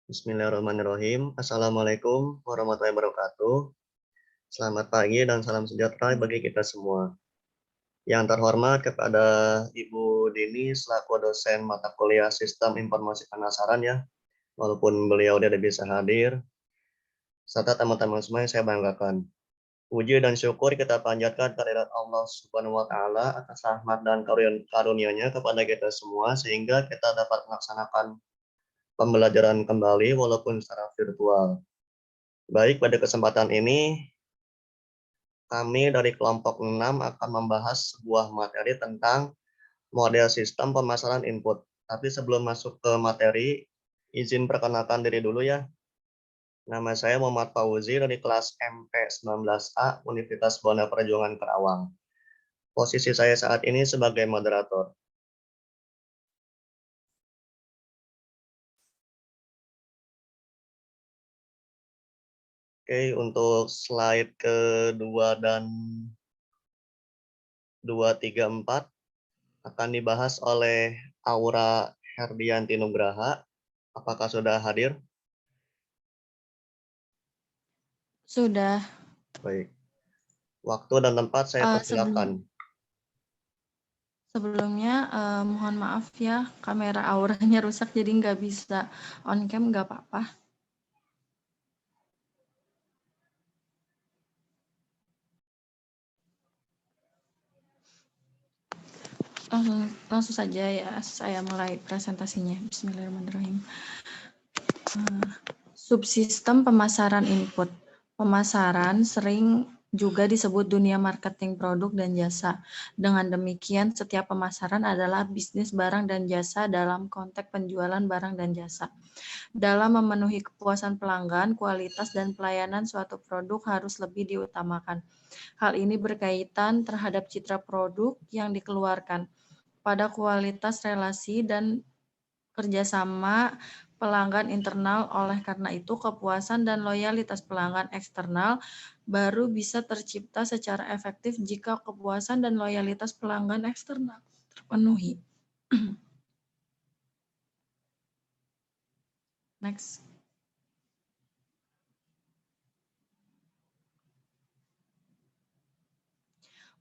Bismillahirrahmanirrahim. Assalamualaikum warahmatullahi wabarakatuh. Selamat pagi dan salam sejahtera bagi kita semua. Yang terhormat kepada Ibu Dini selaku dosen mata kuliah Sistem Informasi Pemasaran ya, walaupun beliau tidak bisa hadir, serta teman-teman semua yang saya banggakan. Puji dan syukur kita panjatkan kehadirat Allah Subhanahu wa taala atas rahmat dan karunia-Nya kepada kita semua sehingga kita dapat melaksanakan pembelajaran kembali walaupun secara virtual. Baik, pada kesempatan ini kami dari kelompok 6 akan membahas sebuah materi tentang model sistem pemasaran input. Tapi sebelum masuk ke materi, izin perkenalkan diri dulu ya. Nama saya Muhammad Fauzi dari kelas MP19A Universitas Bona Perjuangan Karawang. Posisi saya saat ini sebagai moderator. Oke, untuk slide kedua dan 2, 3, 4 akan dibahas oleh Aura Herdianti Nugraha. Apakah sudah hadir? Sudah. Baik. Waktu dan tempat saya persilakan. Sebelumnya mohon maaf ya, kamera auranya rusak jadi nggak bisa on cam, nggak apa-apa. Langsung saja ya, saya mulai presentasinya. Bismillahirrahmanirrahim. Subsistem pemasaran input. Pemasaran sering juga disebut dunia marketing produk dan jasa. Dengan demikian, setiap pemasaran adalah bisnis barang dan jasa dalam konteks penjualan barang dan jasa. Dalam memenuhi kepuasan pelanggan, kualitas dan pelayanan suatu produk harus lebih diutamakan. Hal ini berkaitan terhadap citra produk yang dikeluarkan, pada kualitas relasi dan kerjasama pelanggan internal. Oleh karena itu, kepuasan dan loyalitas pelanggan eksternal baru bisa tercipta secara efektif jika kepuasan dan loyalitas pelanggan eksternal terpenuhi. Next.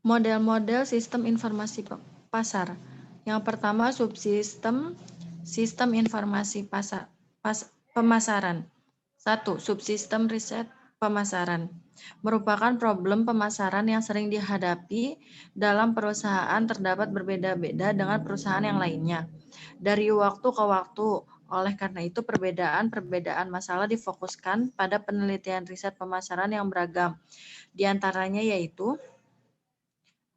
Model-model sistem informasi pasar. Yang pertama, subsistem sistem informasi pemasaran. 1. Subsistem riset pemasaran. Merupakan problem pemasaran yang sering dihadapi dalam perusahaan, terdapat berbeda-beda dengan perusahaan yang lainnya dari waktu ke waktu. Oleh karena itu, perbedaan masalah difokuskan pada penelitian riset pemasaran yang beragam. Di antaranya yaitu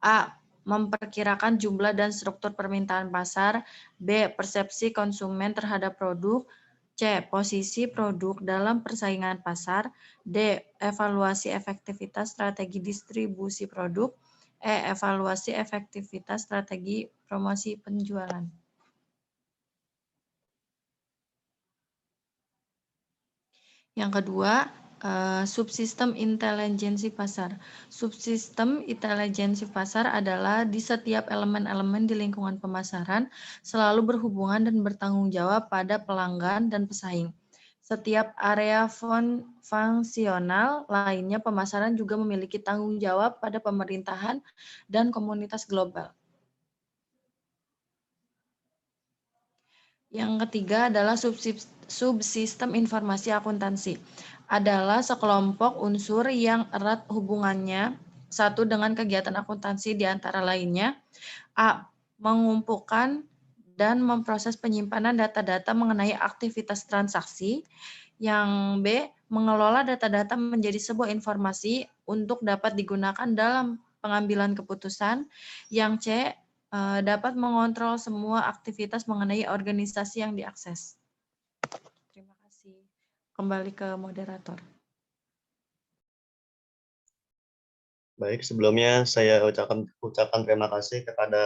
A. Memperkirakan jumlah dan struktur permintaan pasar. B. Persepsi konsumen terhadap produk. C. Posisi produk dalam persaingan pasar. D. Evaluasi efektivitas strategi distribusi produk. E. Evaluasi efektivitas strategi promosi penjualan. Yang kedua, subsistem intelijensi pasar. Subsistem intelijensi pasar adalah di setiap elemen-elemen di lingkungan pemasaran selalu berhubungan dan bertanggung jawab pada pelanggan dan pesaing. Setiap area fungsional lainnya pemasaran juga memiliki tanggung jawab pada pemerintahan dan komunitas global. Yang ketiga adalah subsistem informasi akuntansi. Adalah sekelompok unsur yang erat hubungannya satu dengan kegiatan akuntansi di antara lainnya. A. Mengumpulkan dan memproses penyimpanan data-data mengenai aktivitas transaksi. Yang B. Mengelola data-data menjadi sebuah informasi untuk dapat digunakan dalam pengambilan keputusan. Yang C. Dapat mengontrol semua aktivitas mengenai organisasi yang diakses. Terima kasih. Kembali ke moderator. Baik, sebelumnya saya ucapkan terima kasih kepada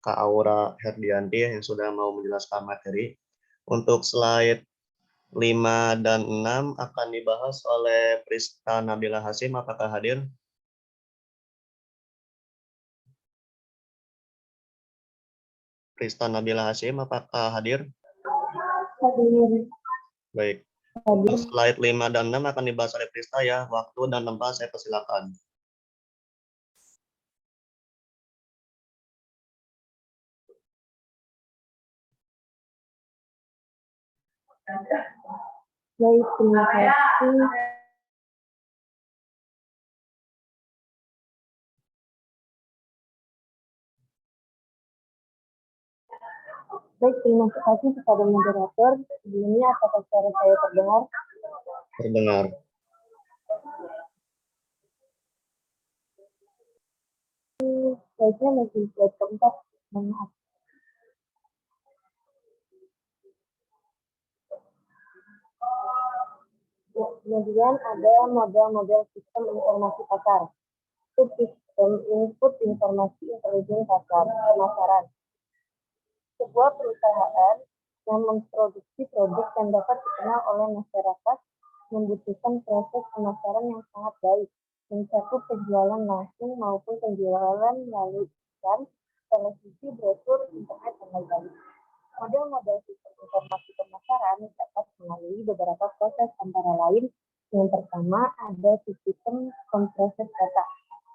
Kak Aura Herdianti yang sudah mau menjelaskan materi. Untuk slide 5 dan 6 akan dibahas oleh Prista Nabila Hasim. Apakah hadir? Prista Nabila Hasim, apakah hadir? Hadir. Baik. Untuk slide 5 dan 6 akan dibahas oleh Prista ya. Waktu dan tempat saya persilakan. Baik, terima kasih. Baik, terima kasih kepada moderator. Sebelumnya, apakah suara saya terdengar? Terdengar. Baiknya masih slide keempat. Mohon maaf. Ya, kemudian ada model-model sistem informasi pasar. Subsistem input informasi intelijen pasar, pemasaran. Sebuah perusahaan yang memproduksi produk yang dapat dikenal oleh masyarakat membutuhkan proses pemasaran yang sangat baik, mencakup penjualan langsung maupun penjualan melalui iklan, televisi, brosur, internet, dan lain-lain. Model-model sistem informasi pemasaran dapat melalui beberapa proses, antara lain yang pertama ada sistem pemproses data.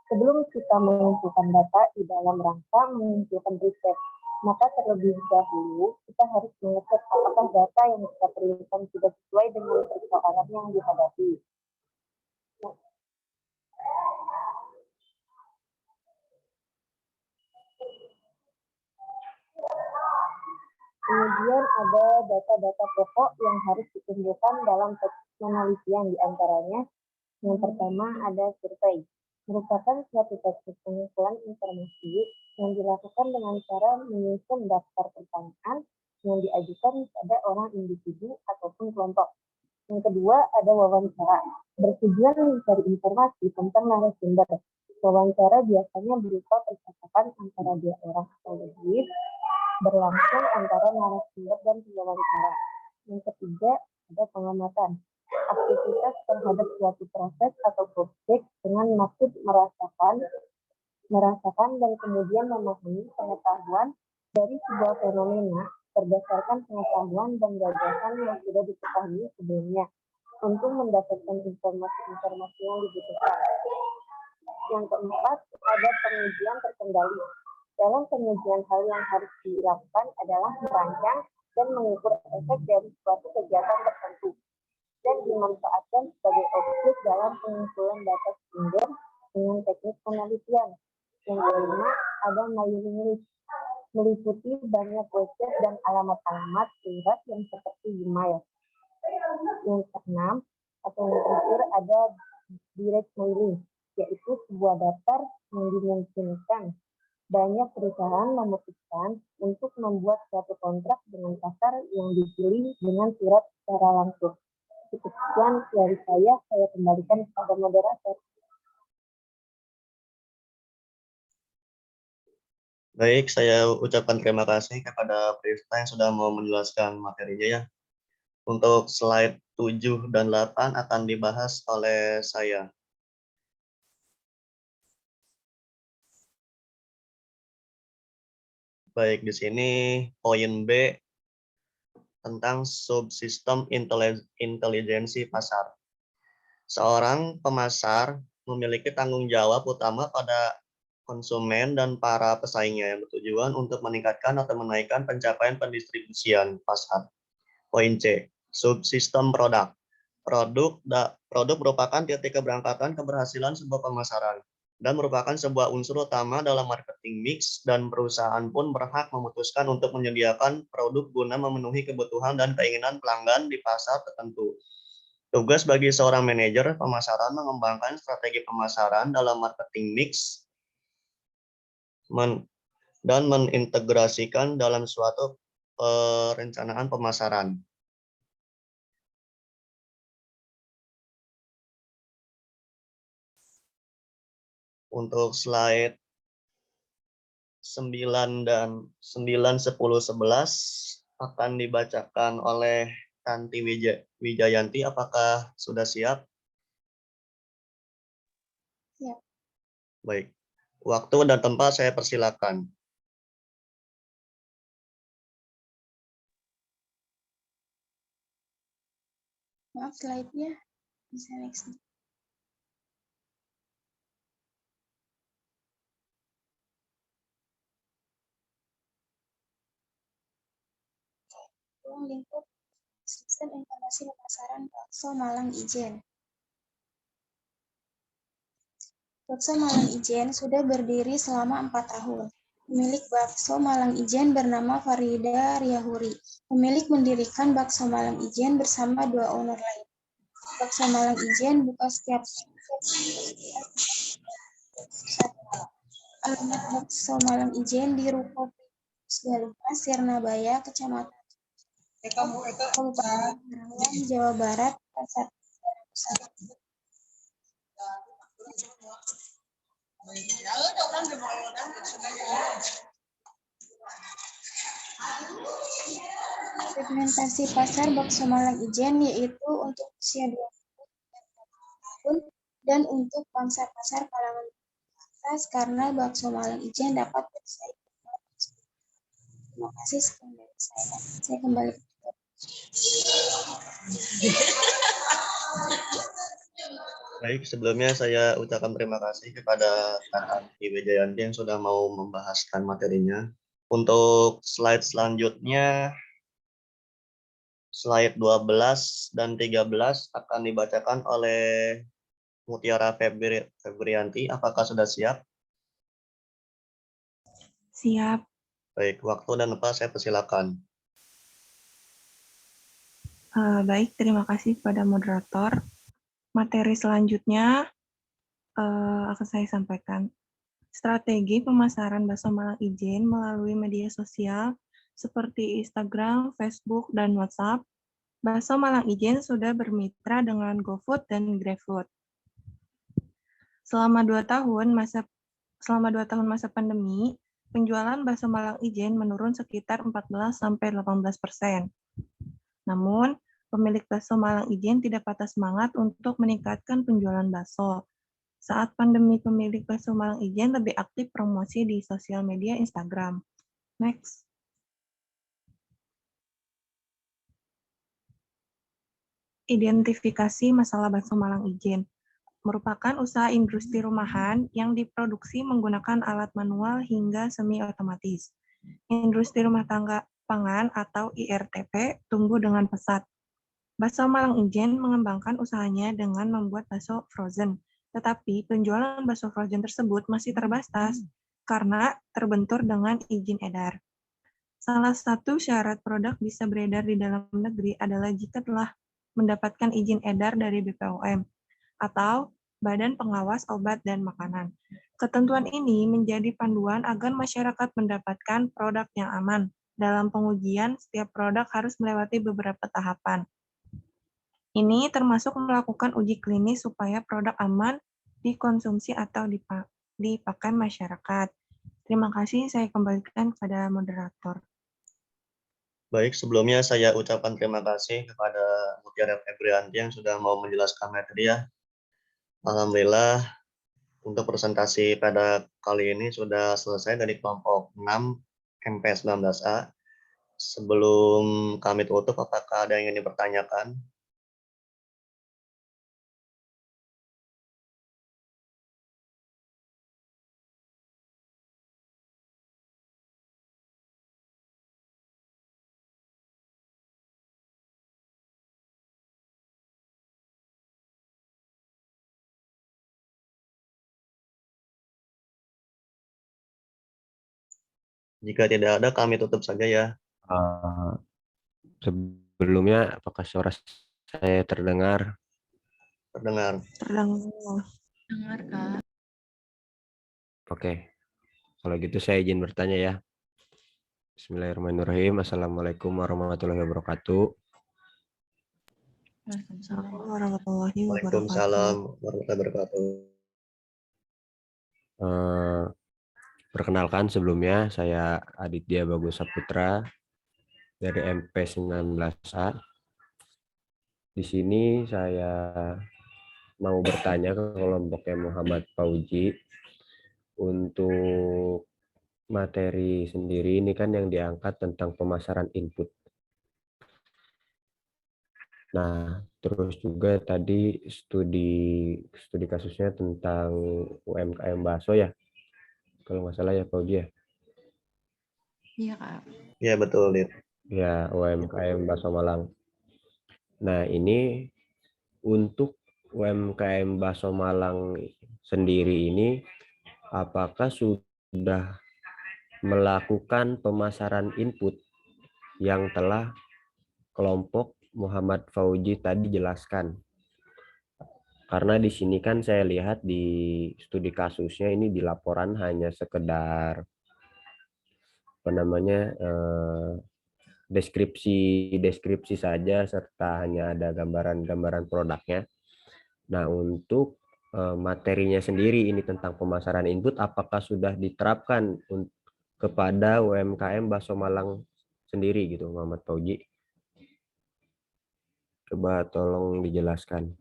Sebelum kita mengumpulkan data di dalam rangka mengumpulkan riset, maka terlebih dahulu kita harus mengecek apakah data yang kita perlukan sudah sesuai dengan persoalan yang dihadapi. Kemudian ada data-data pokok yang harus dikumpulkan dalam penelitian, diantaranya yang pertama ada survei. Merupakan suatu teknik pengumpulan informasi yang dilakukan dengan cara menyusun daftar pertanyaan yang diajukan pada orang individu ataupun kelompok. Yang kedua ada wawancara. Bertujuan mencari informasi tentang narasumber. Wawancara biasanya berupa percakapan antara dua orang atau lebih, berlangsung antara narasumber dan pewawancara. Yang ketiga ada pengamatan. Aktivitas terhadap suatu proses atau objek dengan maksud merasakan dan kemudian memahami pengetahuan dari sebuah fenomena berdasarkan pengetahuan dan gagasan yang sudah diketahui sebelumnya untuk mendapatkan informasi-informasi yang dibutuhkan. Yang keempat ada pengujian terkendali. Dalam pengujian, hal yang harus dilakukan adalah merancang dan mengukur efek dari suatu kegiatan tertentu dan dimanfaatkan sebagai objek dalam pengumpulan data sumber dengan teknik penelitian. Yang kelima ada mailing list, meliputi banyak website dan alamat-alamat surat yang seperti email. Yang keenam atau yang terakhir ada direct mailing, yaitu sebuah daftar yang dimungkinkan banyak perusahaan memutuskan untuk membuat suatu kontrak dengan pasar yang dipilih dengan surat secara langsung. Sekian dari saya kembalikan kepada moderator. Baik, saya ucapkan terima kasih kepada Prista yang sudah mau menjelaskan materinya ya. Untuk slide 7 dan 8 akan dibahas oleh saya. Baik, di sini poin B tentang subsistem intelijensi pasar. Seorang pemasar memiliki tanggung jawab utama pada konsumen dan para pesaingnya yang bertujuan untuk meningkatkan atau menaikkan pencapaian pendistribusian pasar. Poin C, subsistem produk. Produk merupakan titik keberangkatan keberhasilan sebuah pemasaran dan merupakan sebuah unsur utama dalam marketing mix, dan perusahaan pun berhak memutuskan untuk menyediakan produk guna memenuhi kebutuhan dan keinginan pelanggan di pasar tertentu. Tugas bagi seorang manajer pemasaran mengembangkan strategi pemasaran dalam marketing mix dan mengintegrasikan dalam suatu perencanaan pemasaran. Untuk slide 9 dan 9, 10, 11 akan dibacakan oleh Tanti Wijayanti. Apakah sudah siap? Siap. Baik. Waktu dan tempat saya persilakan. Maaf, slide-nya bisa next. Ruang lingkup Sistem Informasi Pemasaran Bakso Malang Ijen. Bakso Malang Ijen sudah berdiri selama 4 tahun. Pemilik Bakso Malang Ijen bernama Farida Riyahuri. Pemilik mendirikan Bakso Malang Ijen bersama 2 owner lain. Bakso Malang Ijen buka setiap Alamat Bakso Malang Ijen di Ruko Galungka, Sirnabaya, Kecamatan Kabupaten Karawang, Jawa Barat, Pasar Pusat. Segmentasi pasar Bakso Malang Ijen yaitu untuk usia 20 tahun dan untuk pangsa pasar kalangan atas karena Bakso Malang Ijen dapat bersaing. Terima kasih, sekian dari saya. Saya kembali ke Baik, sebelumnya saya ucapkan terima kasih kepada Kak Anggi Wijayanti yang sudah mau membahaskan materinya. Untuk slide selanjutnya, slide 12 dan 13 akan dibacakan oleh Mutiara Febrianti. Apakah sudah siap? Siap. Baik, waktu dan tempat saya persilakan. Baik, terima kasih kepada moderator. Materi selanjutnya akan saya sampaikan. Strategi pemasaran Bakso Malang Ijen melalui media sosial seperti Instagram, Facebook, dan WhatsApp. Bakso Malang Ijen sudah bermitra dengan GoFood dan GrabFood. Selama 2 tahun masa pandemi, penjualan bakso Malang Ijen menurun sekitar 14-18%. Namun, pemilik bakso Malang Ijen tidak patah semangat untuk meningkatkan penjualan bakso. Saat pandemi, pemilik bakso Malang Ijen lebih aktif promosi di sosial media Instagram. Next. Identifikasi masalah bakso Malang Ijen merupakan usaha industri rumahan yang diproduksi menggunakan alat manual hingga semi-otomatis. Industri rumah tangga pangan atau IRTP tumbuh dengan pesat. Bakso Malang Ijen mengembangkan usahanya dengan membuat bakso frozen, tetapi penjualan bakso frozen tersebut masih terbatas karena terbentur dengan izin edar. Salah satu syarat produk bisa beredar di dalam negeri adalah jika telah mendapatkan izin edar dari BPOM atau Badan Pengawas Obat dan Makanan. Ketentuan ini menjadi panduan agar masyarakat mendapatkan produk yang aman. Dalam pengujian, setiap produk harus melewati beberapa tahapan. Ini termasuk melakukan uji klinis supaya produk aman dikonsumsi atau dipakai masyarakat. Terima kasih, saya kembalikan kepada moderator. Baik, sebelumnya saya ucapkan terima kasih kepada Mutiara Febrianti yang sudah mau menjelaskan materi ya. Alhamdulillah, untuk presentasi pada kali ini sudah selesai dari kelompok 6 MP19A. Sebelum kami tutup, apakah ada yang ingin dipertanyakan? Jika tidak ada, kami tutup saja ya. Sebelumnya, apakah suara saya terdengar? Terdengar. Dengar, Kak. Oke, kalau gitu saya izin bertanya ya. Bismillahirrahmanirrahim. Assalamualaikum warahmatullahi wabarakatuh. Waalaikumsalam. Warahmatullahi wabarakatuh. Waalaikumsalam warahmatullahi wabarakatuh. Perkenalkan sebelumnya, saya Aditya Bagus Saputra dari MP19A. Di sini saya mau bertanya ke kelompoknya Muhammad Fauji. Untuk materi sendiri ini kan yang diangkat tentang pemasaran input. Nah, Terus juga tadi studi kasusnya tentang UMKM bakso ya, kalau nggak salah ya Pak Uji ya. Iya, Kak. Iya betul, Dit. Ya, UMKM Bakso Malang. Nah, ini untuk UMKM Bakso Malang sendiri ini, apakah sudah melakukan pemasaran input yang telah kelompok Muhammad Fauji tadi jelaskan? Karena di sini kan saya lihat di studi kasusnya ini di laporan hanya sekedar apa namanya deskripsi saja serta hanya ada gambaran produknya. Nah, untuk materinya sendiri ini tentang pemasaran input apakah sudah diterapkan kepada UMKM Bakso Malang sendiri gitu, Muhammad Fauji? Coba tolong dijelaskan.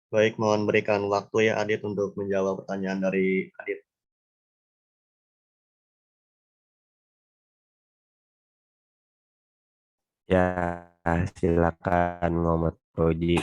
Baik, mohon berikan waktu ya Adit untuk menjawab pertanyaan dari Adit. Ya, silakan Muhammad Fauji.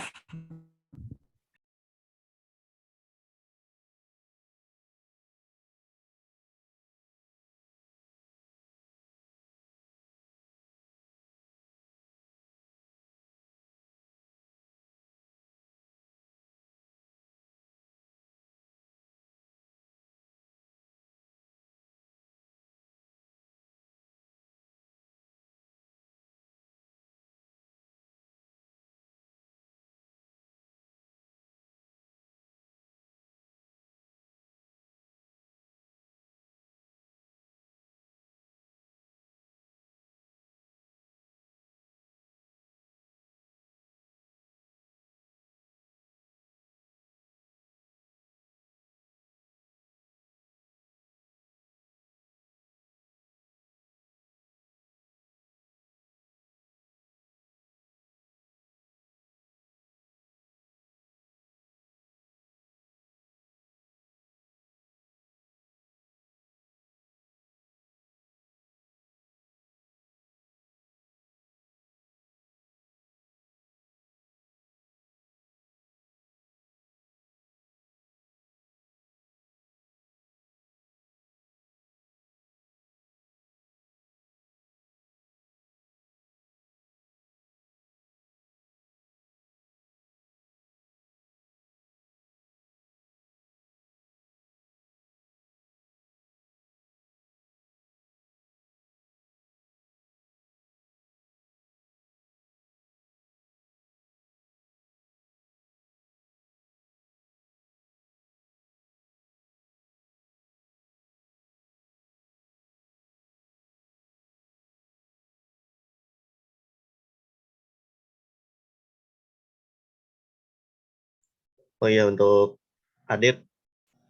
Oh iya, untuk Adit,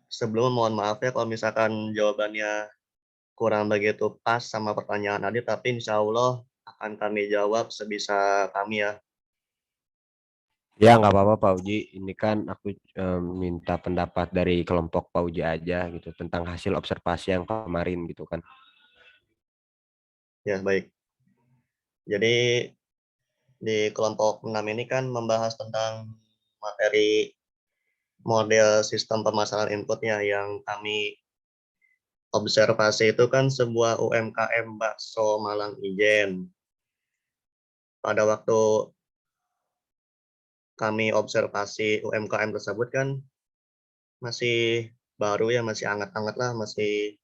sebelum mohon maaf ya kalau misalkan jawabannya kurang begitu pas sama pertanyaan Adit, tapi insya Allah akan kami jawab sebisa kami ya. Ya, nggak apa-apa Pak Uji. Ini kan aku minta pendapat dari kelompok Pak Uji aja gitu tentang hasil observasi yang kemarin gitu kan. Ya, baik. Jadi di kelompok 6 ini kan membahas tentang materi model sistem pemasaran inputnya yang kami observasi itu kan sebuah UMKM bakso Malang Ijen. Pada waktu kami observasi UMKM tersebut kan masih baru ya, masih hangat-hangat lah, masih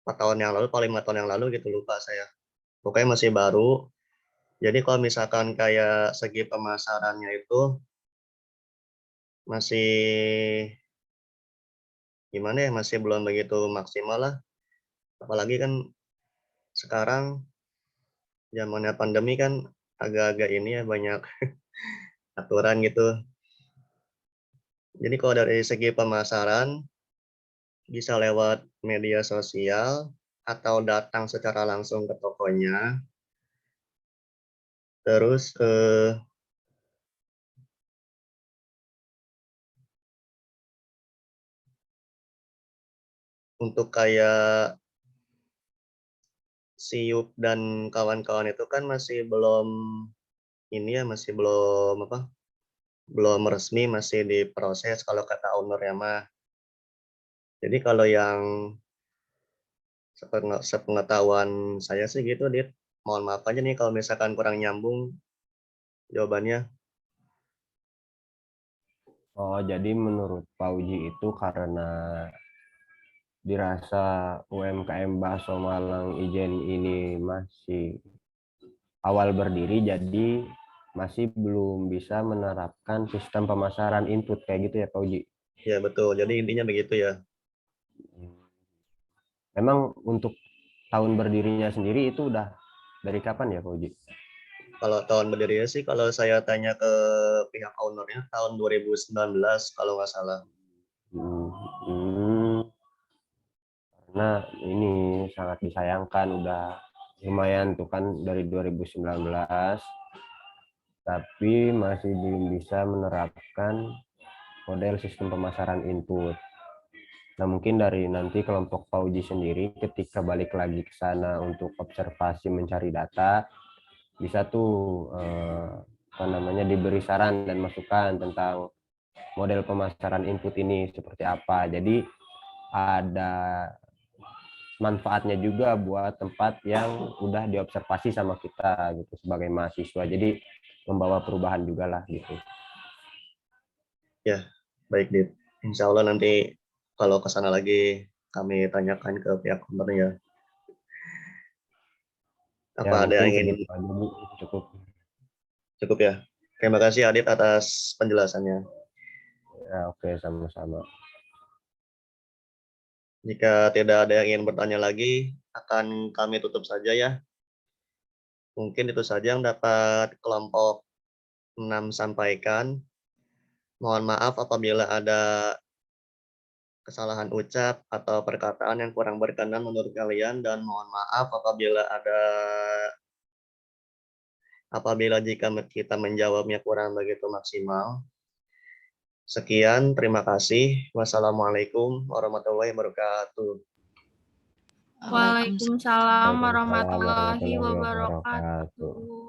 4 tahun yang lalu, paling 5 tahun yang lalu gitu, lupa saya. Pokoknya masih baru. Jadi kalau misalkan kayak segi pemasarannya itu masih gimana ya, masih belum begitu maksimal lah. Apalagi kan sekarang zamannya pandemi kan agak-agak ini ya, banyak aturan gitu. Jadi kalau dari segi pemasaran bisa lewat media sosial atau datang secara langsung ke tokonya. Terus untuk kayak Siup dan kawan-kawan itu kan masih belum ini ya, masih belum belum resmi, masih diproses kalau kata owner-nya mah. Jadi kalau yang sepengetahuan saya sih gitu, Dit. Mohon maaf aja nih kalau misalkan kurang nyambung jawabannya. Oh, jadi menurut Pak Uji itu karena dirasa UMKM Bakso Malang Ijen ini masih awal berdiri, jadi masih belum bisa menerapkan sistem pemasaran input kayak gitu ya Pak Uji. Ya betul, jadi intinya begitu ya. Memang untuk tahun berdirinya sendiri itu udah dari kapan ya Pak Uji? Kalau tahun berdirinya sih, kalau saya tanya ke pihak ownernya, tahun 2019 kalau nggak salah. Karena ini sangat disayangkan, udah lumayan tuh kan dari 2019, tapi masih belum bisa menerapkan model sistem pemasaran input. Nah, mungkin dari nanti kelompok Pak Uji sendiri ketika balik lagi ke sana untuk observasi mencari data, bisa tuh diberi saran dan masukan tentang model pemasaran input ini seperti apa. Jadi ada manfaatnya juga buat tempat yang udah diobservasi sama kita gitu sebagai mahasiswa. Jadi membawa perubahan juga lah gitu. Ya, baik, Dit. Insya Allah nanti kalau ke sana lagi kami tanyakan ke pihak ownernya. Apa ada yang ingin Cukup. cukup ya? Terima kasih Adit atas penjelasannya. Ya, oke, sama-sama. Jika tidak ada yang ingin bertanya lagi, akan kami tutup saja ya. Mungkin itu saja yang dapat kelompok 6 sampaikan. Mohon maaf apabila ada kesalahan ucap atau perkataan yang kurang berkenan menurut kalian, dan mohon maaf apabila jika kita menjawabnya kurang begitu maksimal. Sekian, terima kasih. Wassalamualaikum warahmatullahi wabarakatuh. Waalaikumsalam Waalaikumsalam warahmatullahi warahmatullahi wabarakatuh. wabarakatuh.